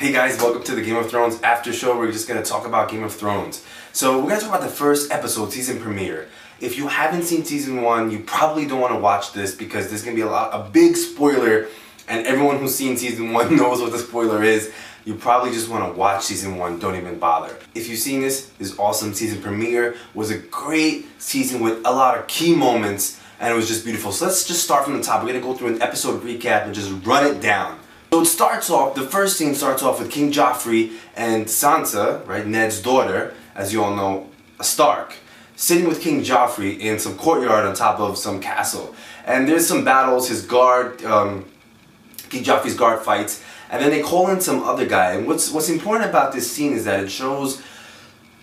Hey guys, welcome to the Game of Thrones after show. We're just going to talk about Game of Thrones. So we're going to talk about the first episode, season premiere. If you haven't seen season 1, you probably don't want to watch this because there's going to be a big spoiler, and everyone who's seen season 1 knows what the spoiler is. You probably just want to watch season 1, don't even bother. If you've seen this is awesome. Season premiere was a great season with a lot of key moments, and it was just beautiful. So let's just start from the top. We're going to go through an episode recap and just run it down. So it starts off, the first scene starts off with King Joffrey and Sansa, right, Ned's daughter, as you all know, a Stark, sitting with King Joffrey in some courtyard on top of some castle. And there's some battles, his guard, King Joffrey's guard fights, and then they call in some other guy. And what's important about this scene is that it shows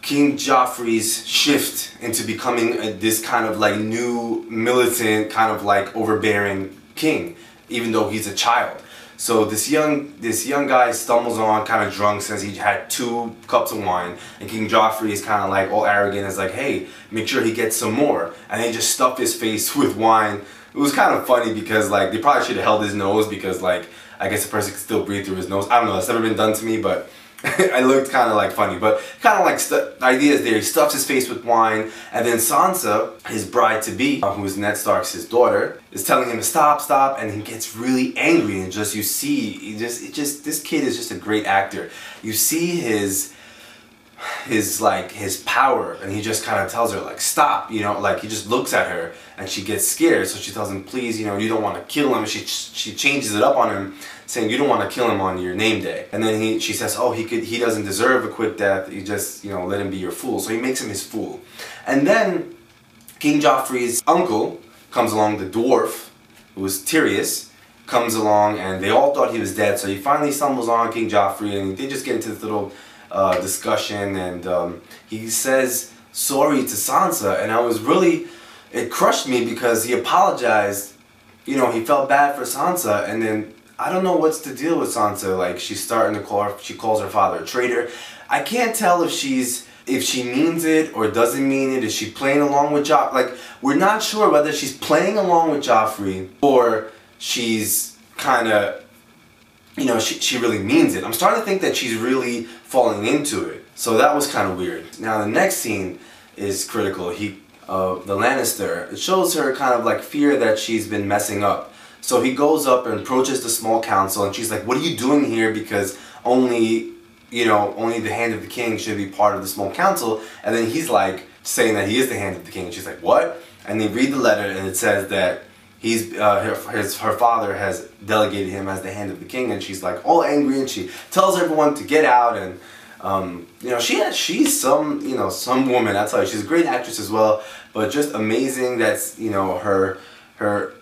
King Joffrey's shift into becoming this kind of like new militant, kind of like overbearing king, even though he's a child. So this young guy stumbles on, kind of drunk, says he had 2 cups of wine, and King Joffrey is kind of like all arrogant, is like, hey, make sure he gets some more, and they just stuff his face with wine. It was kind of funny because like they probably should have held his nose because like I guess a person could still breathe through his nose. I don't know, it's never been done to me, but it looked kind of like funny. But kind of like the idea is there, he stuffs his face with wine, and then Sansa, his bride-to-be, who is Ned Stark's his daughter, is telling him to stop, and he gets really angry, and just you see, this kid is just a great actor. You see his power, and he just kind of tells her like stop, you know, like he just looks at her and she gets scared, so she tells him, please, you know, you don't want to kill him. She changes it up on him, saying you don't want to kill him on your name day. And then she says, oh, he doesn't deserve a quick death, you just, you know, let him be your fool. So he makes him his fool. And then King Joffrey's uncle comes along, the dwarf, who was Tyrious, comes along, and they all thought he was dead, so he finally stumbles on King Joffrey, and they just get into this little discussion, and he says sorry to Sansa, and it crushed me because he apologized, you know, he felt bad for Sansa, and then I don't know what's the deal with Sansa. Like, she's starting to she calls her father a traitor. I can't tell if she means it or doesn't mean it. Is she playing along with Joffrey? Like, we're not sure whether she's playing along with Joffrey or she's kind of, you know, she really means it. I'm starting to think that she's really falling into it. So that was kind of weird. Now the next scene is critical. The Lannister, it shows her kind of like fear that she's been messing up. So he goes up and approaches the small council, and she's like, what are you doing here? Because only the hand of the king should be part of the small council. And then he's like saying that he is the hand of the king. And she's like, what? And they read the letter, and it says that her father has delegated him as the hand of the king, and she's like all angry, and she tells everyone to get out. And you know, she's some woman, I tell you, she's a great actress as well, but just amazing. That's, you know, her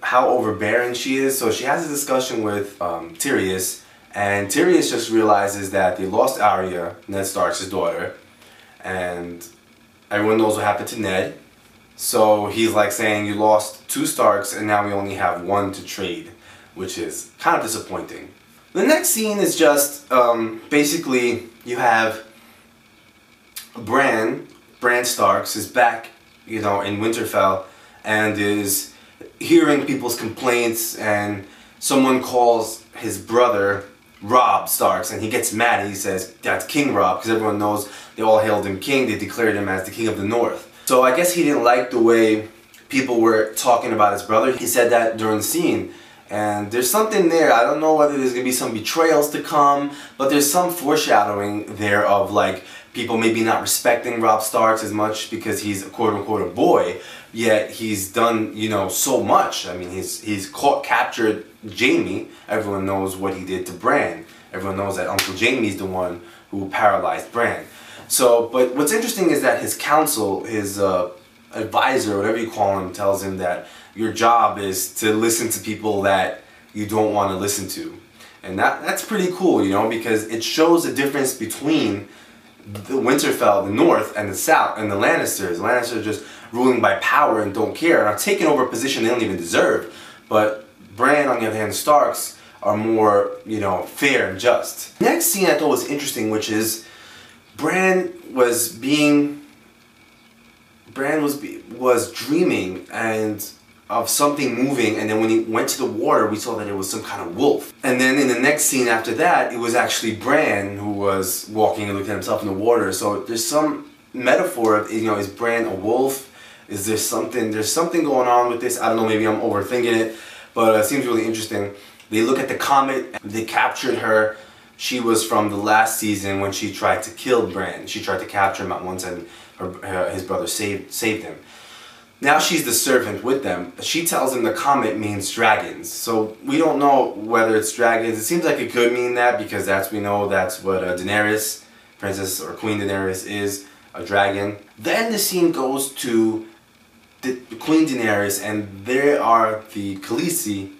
how overbearing she is. So she has a discussion with Tyrious, and Tyrious just realizes that they lost Arya, Ned Stark's daughter, and everyone knows what happened to Ned. So he's like saying, you lost 2 Starks and now we only have 1 to trade, which is kind of disappointing. The next scene is just, basically, you have Bran Starks is back, you know, in Winterfell, and is hearing people's complaints, and someone calls his brother Robb Starks, and he gets mad, and he says, that's King Robb, because everyone knows they all hailed him king, they declared him as the king of the north. So I guess he didn't like the way people were talking about his brother. He said that during the scene. And there's something there. I don't know whether there's going to be some betrayals to come, but there's some foreshadowing there of like people maybe not respecting Robb Starks as much because he's a quote-unquote a boy, yet he's done, you know, so much. I mean, he's captured Jaime. Everyone knows what he did to Bran. Everyone knows that Uncle Jaime's the one who paralyzed Bran. So, but what's interesting is that his counsel, his advisor, whatever you call him, tells him that your job is to listen to people that you don't want to listen to. And that's pretty cool, you know, because it shows the difference between the Winterfell, the North, and the South, and the Lannisters. The Lannisters are just ruling by power and don't care, and are taking over a position they don't even deserve. But Bran, on the other hand, the Starks, are more, you know, fair and just. Next scene I thought was interesting, which is Bran was dreaming, and of something moving, and then when he went to the water, we saw that it was some kind of wolf. And then in the next scene after that, it was actually Bran who was walking and looking at himself in the water. So there's some metaphor of, you know, is Bran a wolf? Is there something, there's something going on with this? I don't know, maybe I'm overthinking it, but it seems really interesting. They look at the comet, they captured her. She was from the last season when she tried to kill Bran. She tried to capture him at once, and his brother saved him. Now she's the servant with them. She tells him the comet means dragons. So we don't know whether it's dragons. It seems like it could mean that, because we know that's what Daenerys, Princess or Queen Daenerys, is, a dragon. Then the scene goes to Queen Daenerys, and there are the Khaleesi.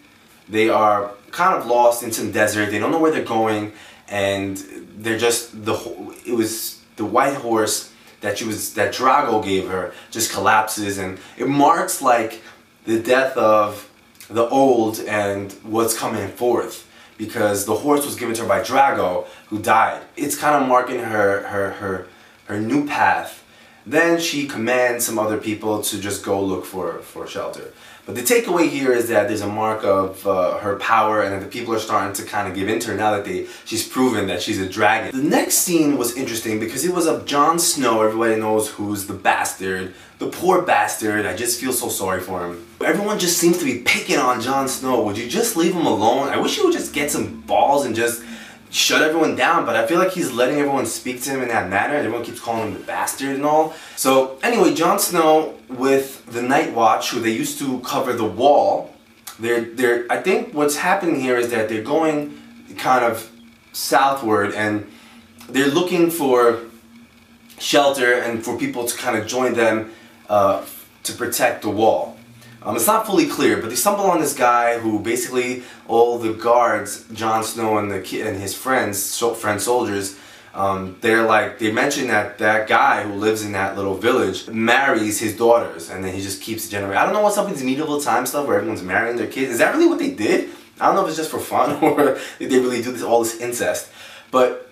They are kind of lost in some desert. They don't know where they're going, and they're just it was the white horse that Drago gave her just collapses, and it marks like the death of the old and what's coming forth, because the horse was given to her by Drago, who died. It's kind of marking her new path. Then she commands some other people to just go look for shelter. But the takeaway here is that there's a mark of her power, and that the people are starting to kind of give in to her now that she's proven that she's a dragon. The next scene was interesting because it was of Jon Snow. Everybody knows who's the bastard. The poor bastard. I just feel so sorry for him. Everyone just seems to be picking on Jon Snow. Would you just leave him alone? I wish you would just get some balls and just shut everyone down, but I feel like he's letting everyone speak to him in that manner. Everyone keeps calling him the bastard and all. So anyway, Jon Snow with the Night Watch, who they used to cover the wall, I think what's happening here is that they're going kind of southward, and they're looking for shelter and for people to kind of join them to protect the wall. It's not fully clear, but they stumble on this guy who basically all the guards, Jon Snow and his friends, soldiers, they mention that guy who lives in that little village marries his daughters, and then he just keeps generating. I don't know what's up with these medieval time stuff where everyone's marrying their kids. Is that really what they did? I don't know if it's just for fun or if they really do all this incest. But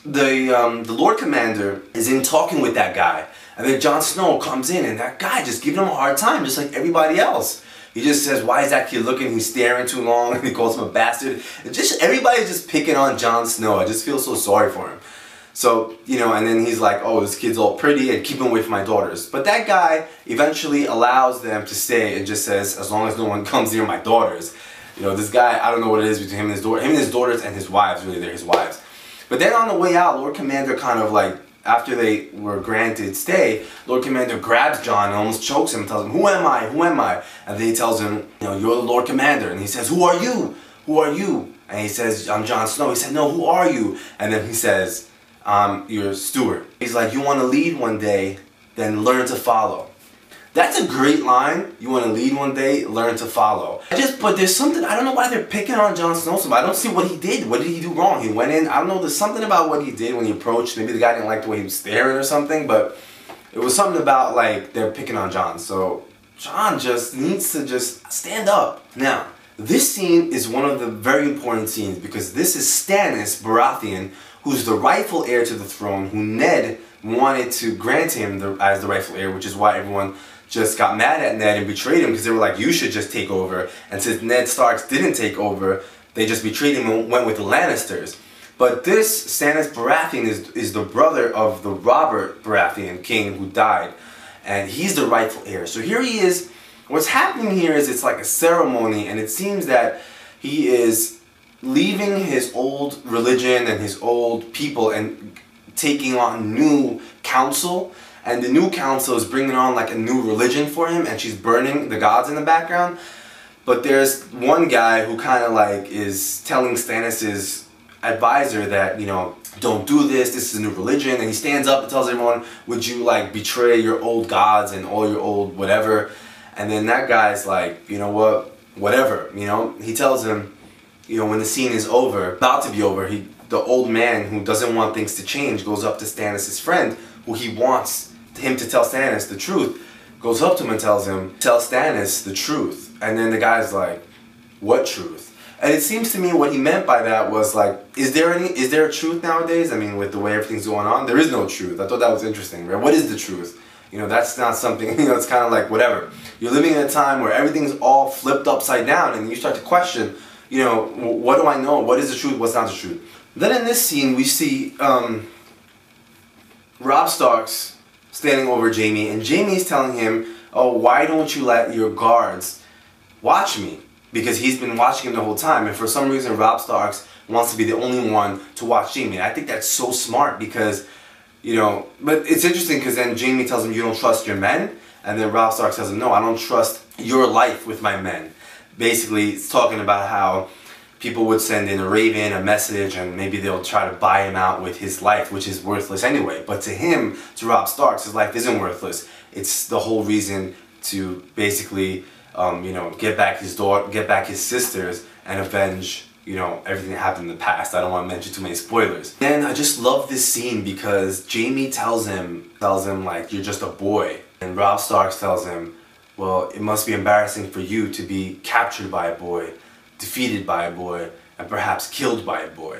the Lord Commander is in talking with that guy. And then Jon Snow comes in, and that guy just giving him a hard time, just like everybody else. He just says, why is that kid looking? He's staring too long, and he calls him a bastard. Everybody's just picking on Jon Snow. I just feel so sorry for him. So, you know, and then he's like, oh, this kid's all pretty, and keep him away from my daughters. But that guy eventually allows them to stay and just says, as long as no one comes near my daughters. You know, this guy, I don't know what it is between him and his daughters and his wives, really, they're his wives. But then on the way out, Lord Commander kind of like, after they were granted stay, Lord Commander grabs Jon and almost chokes him and tells him, who am I? Who am I? And then he tells him, you know, you're the Lord Commander. And he says, who are you? Who are you? And he says, I'm Jon Snow. He said, no, who are you? And then he says, I'm your steward. He's like, you want to lead one day, then learn to follow. That's a great line. You want to lead one day, learn to follow. But there's something, I don't know why they're picking on Jon Snow so much. I don't see what he did. What did he do wrong? He went in, I don't know, there's something about what he did when he approached. Maybe the guy didn't like the way he was staring or something, but it was something about, like, they're picking on Jon. So Jon just needs to just stand up. Now, this scene is one of the very important scenes because this is Stannis Baratheon, who's the rightful heir to the throne, who Ned wanted to grant him as the rightful heir, which is why everyone just got mad at Ned and betrayed him, because they were like, you should just take over. And since Ned Stark didn't take over, they just betrayed him and went with the Lannisters. But this Stannis Baratheon is the brother of the Robert Baratheon king who died, and he's the rightful heir. So here he is. What's happening here is it's like a ceremony, and it seems that he is leaving his old religion and his old people and taking on new council. And the new council is bringing on like a new religion for him, and she's burning the gods in the background. But there's one guy who kind of like is telling Stannis' advisor that, you know, don't do this, this is a new religion. And he stands up and tells everyone, would you like betray your old gods and all your old whatever? And then that guy's like, you know what, whatever, you know. He tells him, you know, when the scene is over, about to be over, the old man who doesn't want things to change goes up to Stannis' friend, who he wants him to tell Stannis the truth, goes up to him and tells him, tell Stannis the truth. And then the guy's like, what truth? And it seems to me what he meant by that was like, is there a truth nowadays? I mean, with the way everything's going on, there is no truth. I thought that was interesting, right? What is the truth? You know, that's not something, you know, it's kind of like whatever. You're living in a time where everything's all flipped upside down, and you start to question, you know, what do I know? What is the truth? What's not the truth? Then in this scene, we see Robb Stark's standing over Jaime, and Jaime's telling him, oh, why don't you let your guards watch me? Because he's been watching him the whole time, and for some reason Robb Starks wants to be the only one to watch Jaime. And I think that's so smart because, you know, but it's interesting because then Jaime tells him you don't trust your men, and then Robb Stark tells him, no, I don't trust your life with my men. Basically, it's talking about how people would send in a raven, a message, and maybe they'll try to buy him out with his life, which is worthless anyway. But to him, to Robb Starks, his life isn't worthless. It's the whole reason to basically, you know, get back his daughter, get back his sisters, and avenge, you know, everything that happened in the past. I don't want to mention too many spoilers. And I just love this scene because Jaime tells him like, you're just a boy. And Robb Starks tells him, well, it must be embarrassing for you to be captured by a boy, defeated by a boy, and perhaps killed by a boy.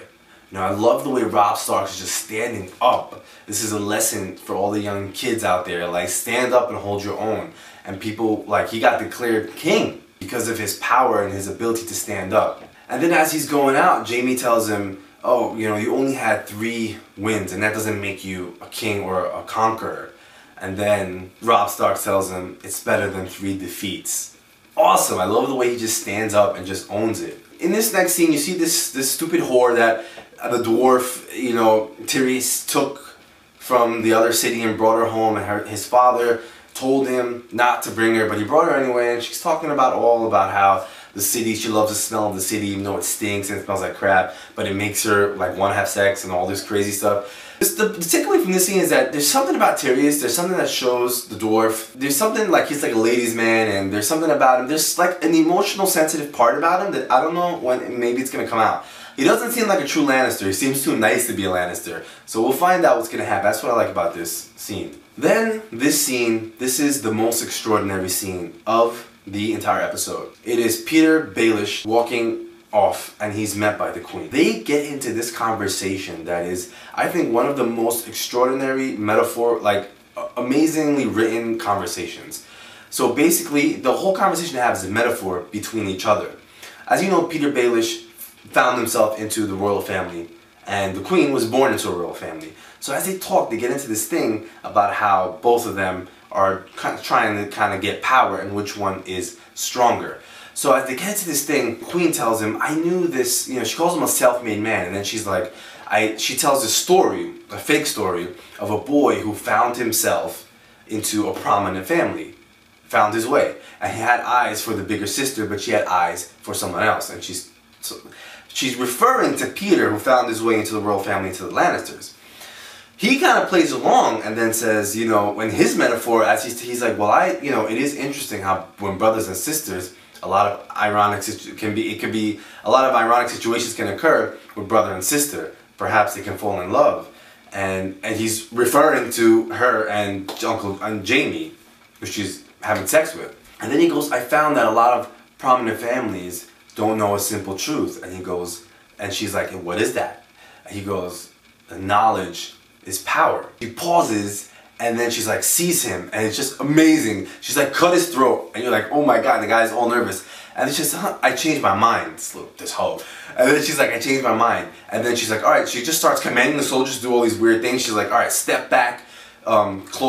You know, I love the way Robb Starks is just standing up. This is a lesson for all the young kids out there. Like, stand up and hold your own. And people, like, he got declared king because of his power and his ability to stand up. And then as he's going out, Jaime tells him, oh, you know, you only had 3 wins, and that doesn't make you a king or a conqueror. And then Robb Stark tells him, it's better than 3 defeats. Awesome! I love the way he just stands up and just owns it. In this next scene, you see this stupid whore that the dwarf, you know, Tyrion took from the other city and brought her home, and his father told him not to bring her, but he brought her anyway, and she's talking about how the city, she loves the smell of the city, even though it stinks and it smells like crap, but it makes her like want to have sex and all this crazy stuff. The takeaway from this scene is that there's something about Tyrion, there's something that shows the dwarf, there's something like he's like a ladies' man, and there's something about him, there's like an emotional, sensitive part about him that I don't know when maybe it's gonna come out. He doesn't seem like a true Lannister, he seems too nice to be a Lannister, so we'll find out what's gonna happen. That's what I like about this scene. Then, this scene, this is the most extraordinary scene of the entire episode. It is Peter Baelish walking off, and he's met by the Queen. They get into this conversation that is, I think, one of the most extraordinary amazingly written conversations. So basically, the whole conversation they have is a metaphor between each other. As you know, Peter Baelish found himself into the royal family, and the Queen was born into a royal family. So as they talk, they get into this thing about how both of them are trying to get power and which one is stronger. So as they get into this thing, Queen tells him, I knew this, you know, she calls him a self-made man, and then she's like, she tells this story, a fake story, of a boy who found himself into a prominent family, found his way. And he had eyes for the bigger sister, but she had eyes for someone else. And she's referring to Peter, who found his way into the royal family, into the Lannisters. He kind of plays along and then says, you know, in his metaphor, as he's like, well, you know, it is interesting how when brothers and sisters, a lot of ironic situations can occur with brother and sister. Perhaps they can fall in love, and he's referring to her and Jaime, who she's having sex with. And then he goes, I found that a lot of prominent families don't know a simple truth. And he goes, and she's like, what is that? And he goes, the knowledge is power. He pauses, and then she's like, sees him, and it's just amazing. She's like, cut his throat, and you're like, oh my god, the guy's all nervous. And it's just, I changed my mind, this hoe. And then she's like, I changed my mind. And then she's like, alright, she just starts commanding the soldiers to do all these weird things. She's like, alright, step back,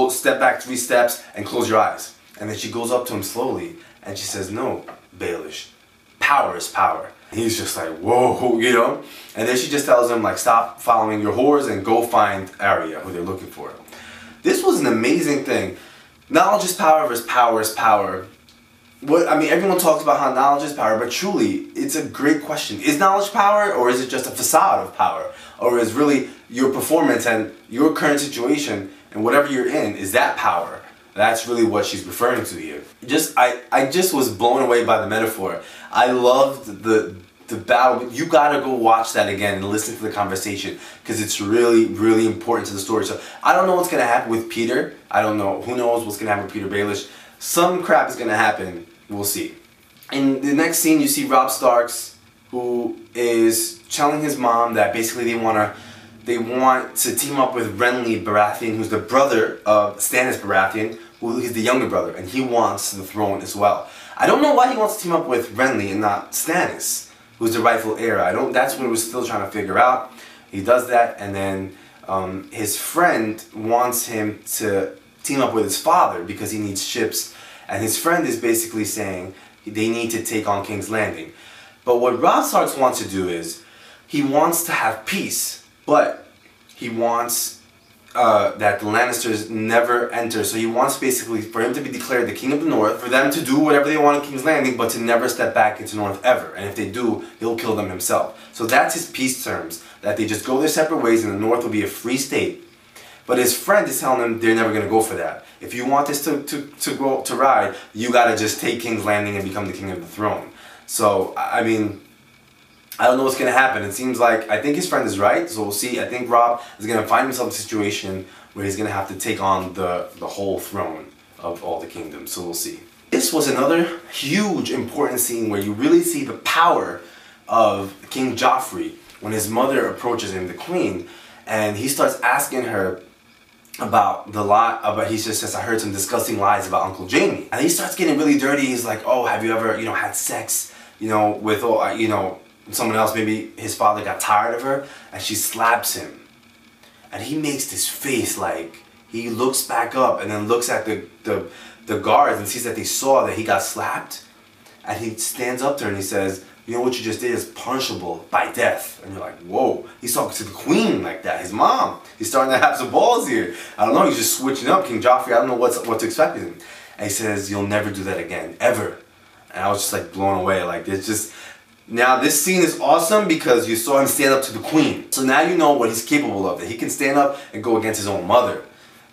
step back 3 steps, and close your eyes. And then she goes up to him slowly, and she says, no, Baelish, power is power. And he's just like, whoa, you know? And then she just tells him, like, stop following your whores and go find Arya, who they're looking for. This was an amazing thing. Knowledge is power versus power is power. I mean, everyone talks about how knowledge is power, but truly, it's a great question. Is knowledge power, or is it just a facade of power? Or is really your performance and your current situation and whatever you're in, is that power? That's really what she's referring to here. I just was blown away by the metaphor. I loved the battle. You gotta go watch that again and listen to the conversation, because it's really, really important to the story. So I don't know what's gonna happen with Peter. I don't know. Who knows what's gonna happen with Peter Baelish? Some crap is gonna happen. We'll see. In the next scene, you see Robb Starks, who is telling his mom that basically they want to they want to team up with Renly Baratheon, who's the brother of Stannis Baratheon, who is the younger brother, and he wants the throne as well. I don't know why he wants to team up with Renly and not Stannis, who's the rightful heir. That's what we're still trying to figure out. He does that, and then his friend wants him to team up with his father because he needs ships, and his friend is basically saying they need to take on King's Landing. But what Robb Stark wants to do is, he wants to have peace, but he wants that the Lannisters never enter. So he wants basically for him to be declared the King of the North, for them to do whatever they want in King's Landing, but to never step back into North ever. And if they do, he'll kill them himself. So that's his peace terms, that they just go their separate ways and the North will be a free state. But his friend is telling him they're never going to go for that. If you want this to ride, you got to just take King's Landing and become the king of the throne. So, I mean, I don't know what's going to happen. It seems like, I think his friend is right, so we'll see. I think Robb is going to find himself in a situation where he's going to have to take on the whole throne of all the kingdoms, so we'll see. This was another huge, important scene where you really see the power of King Joffrey when his mother approaches him, the queen, and he starts asking her about the lie, he just says, I heard some disgusting lies about Uncle Jaime. And he starts getting really dirty. He's like, oh, have you ever, had sex, with, someone else? Maybe his father got tired of her, and she slaps him. And he makes this face like, he looks back up and then looks at the guards and sees that they saw that he got slapped. And he stands up to her and he says, you know what you just did is punishable by death. And you're like, whoa, he's talking to the queen like that, his mom. He's starting to have some balls here. I don't know, he's just switching up. King Joffrey, I don't know what to expect of him. And he says, you'll never do that again, ever. And I was just like blown away. Like, it's just, now this scene is awesome because you saw him stand up to the queen. So now you know what he's capable of, that he can stand up and go against his own mother.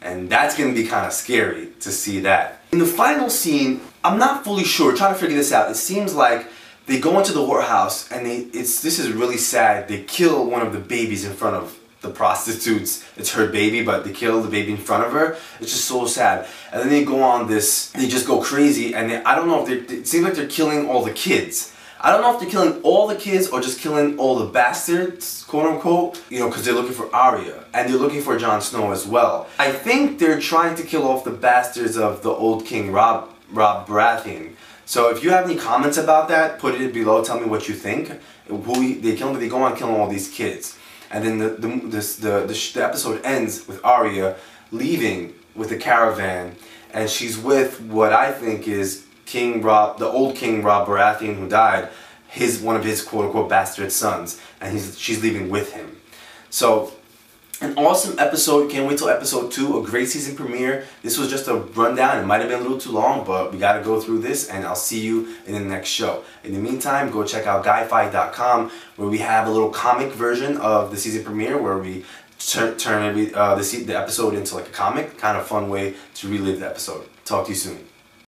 And that's going to be kind of scary to see that. In the final scene, I'm not fully sure, trying to figure this out. It seems like they go into the whorehouse and this is really sad. They kill one of the babies in front of the prostitutes. It's her baby, but they kill the baby in front of her. It's just so sad. And then they go on this, they just go crazy, and I don't know if it seems like they're killing all the kids. I don't know if they're killing all the kids or just killing all the bastards, quote unquote, because they're looking for Arya. And they're looking for Jon Snow as well. I think they're trying to kill off the bastards of the old king, Robb Baratheon. So if you have any comments about that, put it below, tell me what you think. They kill them, but they go on killing all these kids. And then the episode ends with Arya leaving with the caravan, and she's with what I think is the old King Robb Baratheon, who died, one of his quote-unquote bastard sons, and she's leaving with him. So, an awesome episode. Can't wait till episode 2, a great season premiere. This was just a rundown. It might have been a little too long, but we got to go through this, and I'll see you in the next show. In the meantime, go check out Guyfy.com, where we have a little comic version of the season premiere, where we turn the episode into like a comic. Kind of fun way to relive the episode. Talk to you soon.